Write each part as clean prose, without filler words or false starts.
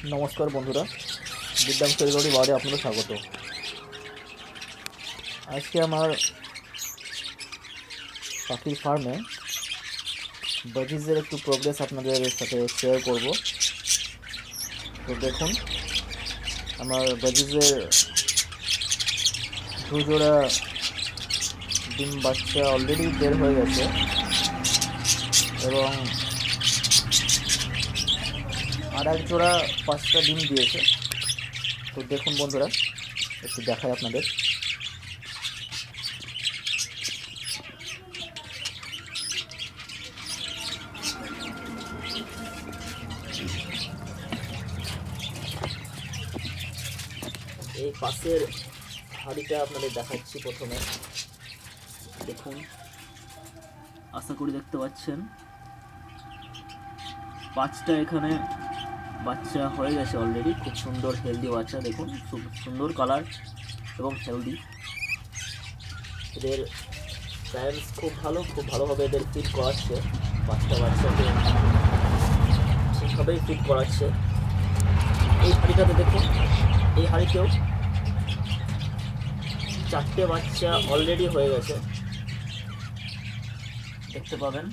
নমস্কার বন্ধুরা, বিদ্যাংশ বাড়ি আপনাদের স্বাগত। আজকে আমার পাখির ফার্মে বাজিজের একটু প্রোগ্রেস আপনাদের সাথে শেয়ার করব। তো দেখুন, আমার বাজিজের দুজোড়া ডিম বাচ্চা অলরেডি বের হয়ে গেছে এবং আর এক জোড়া 5টা ডিম দিয়েছে। তো দেখুন বন্ধুরা, একটু দেখাই আপনাদের। এই পাশের হাঁড়িটা আপনাদের দেখাচ্ছি। প্রথমে দেখুন, আশা করি দেখতে পাচ্ছেন 5টা এখানে বাচ্চা হয়ে গেছে অলরেডি। খুব সুন্দর হেলদি বাচ্চা, দেখুন খুব সুন্দর কালার এবং হেলদি। এদের প্যারেন্টস খুব ভালোভাবে এদের ফিট করাচ্ছে। 5টা বাচ্চাকে ঠিকভাবেই ফিট করাচ্ছে। এই হাঁড়িটাতে দেখুন, এই হাঁড়িতেও 4টে বাচ্চা অলরেডি হয়ে গেছে, দেখতে পাবেন।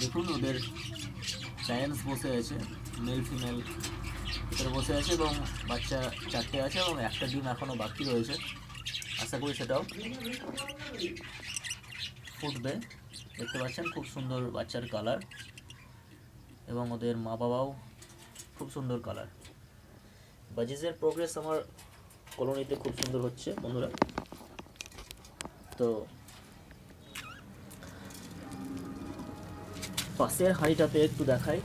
দেখুন, ওদের প্যারেন্টস বসে আছে, মেল ফিমেল ভিতরে বসে আছে এবং বাচ্চা 4টে আছে এবং একটা ডিম এখনও বাকি রয়েছে। আশা করি সেটাও ফুটবে। দেখতে পাচ্ছেন খুব সুন্দর বাচ্চার কালার এবং ওদের মা বাবাও খুব সুন্দর কালার। বাজিজের প্রোগ্রেস আমার কলোনিতে খুব সুন্দর হচ্ছে বন্ধুরা। তো পাশের হাঁড়িটাতে একটু দেখাই।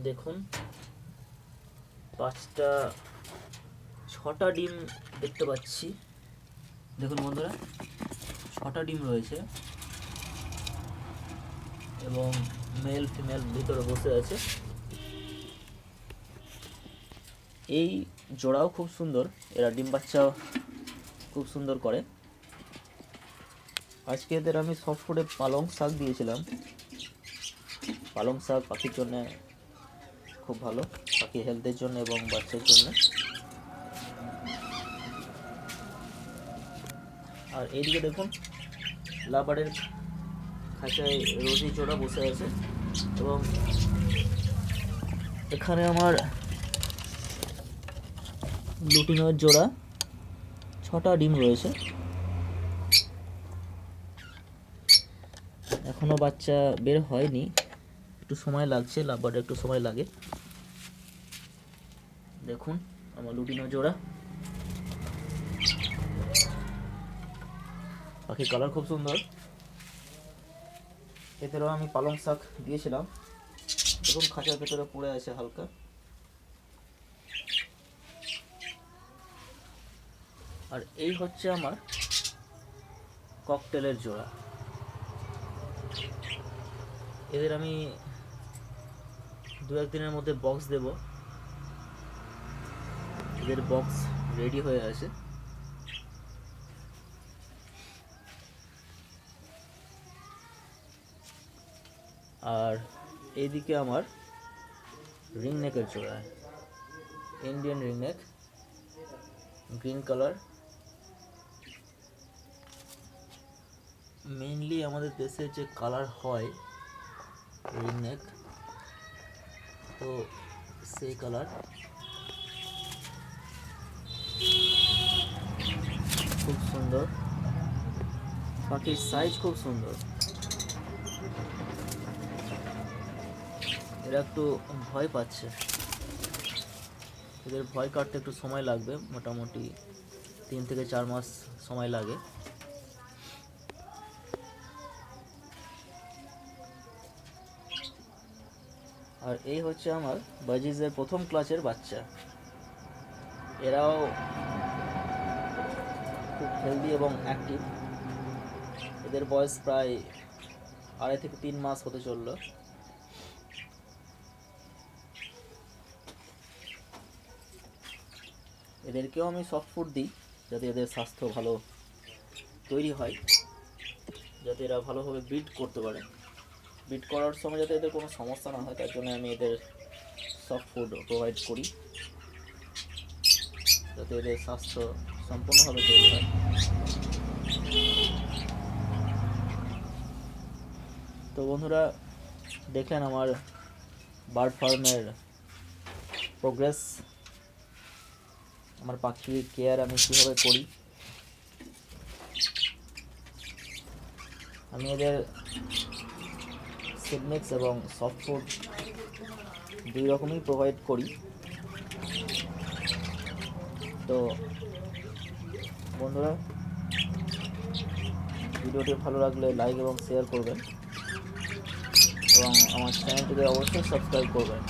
দেখুন, 6টা ডিম দেখতে পাচ্ছি। দেখুন বন্ধুরা, 6টা ডিম রয়েছে এবং মেল ফিমেল ভিতরে বসে আছে। এই জোড়াও খুব সুন্দর, এরা ডিম বাচ্চা খুব সুন্দর করে। আজকে এদের আমি সফট ফুডে পালং শাক দিয়েছিলাম। পালং শাক পাখির জন্য খুব ভালো, পাখির হেলথের জন্য এবং বাচ্চার জন্য। আর এইদিকে দেখুন, লাভবার্ডের খাঁচায় রোজি জোড়া বসে আছে এবং এখানে আমার লুটিনোর জোড়া 6টা ডিম রয়েছে। এখনো বাচ্চা বের হয়নি, একটু সময় লাগছে, লাভবার্ডে একটু সময় লাগে। দেখুন আমার লুটিনো জোড়া, পাখির কালার খুব সুন্দর। এদেরও আমি পালং শাক দিয়েছিলাম। দেখুন খাঁচার ভেতরে পড়ে আছে হালকা। আর এই হচ্ছে আমার ককটেলের জোড়া। এদের আমি 2-1 দিনের মধ্যে বক্স দেব। এদের বক্স রেডি হয়ে আছে। আর এইদিকে আমার রিং নেকের জোড়া, Indian ring neck, green colour. Mainly আমাদের দেশে যে কালার হয় রিং নেক, তো সেই কালার খুব সুন্দর, পাখির সাইজ খুব সুন্দর। এরা একটু ভয় পাচ্ছে, এদের ভয় কাটতে একটু সময় লাগবে, মোটামুটি 3 থেকে 4 মাস সময় লাগে। আর এই হচ্ছে আমার বাজিজের প্রথম ক্লাসের বাচ্চা। এরাও খুব হেলদি এবং অ্যাক্টিভ। এদের বয়স প্রায় 2.5 থেকে 3 মাস হতে চলল। এদেরকেও আমি সফট ফুড দিই যাতে এদের স্বাস্থ্য ভালো তৈরি হয়, যাতে এরা ভালোভাবে ব্রিড করতে পারে। ব্রিড করার সময় যাতে এদের কোনো সমস্যা না হয় তার জন্য আমি এদের সফট ফুড প্রোভাইড করি, যাতে এদের স্বাস্থ্য সম্পূর্ণভাবে তৈরি হয়। তো বন্ধুরা, দেখলেন আমার বার্ড ফার্মের প্রোগ্রেস, আমার পাখির কেয়ার আমি কীভাবে করি। আমি এদের সিড মিক্স এবং সফট ফুড দুই রকমই প্রোভাইড করি। তো বন্ধুরা, ভিডিওটি ভালো লাগলে লাইক এবং শেয়ার করবেন এবং আমার চ্যানেলটিকে অবশ্যই সাবস্ক্রাইব করবেন।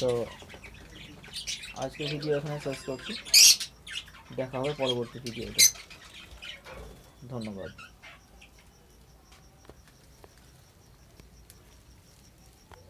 তো আজকের ভিডিও এখানে শেষ করছি, দেখা হবে পরবর্তী ভিডিওতে। ধন্যবাদ।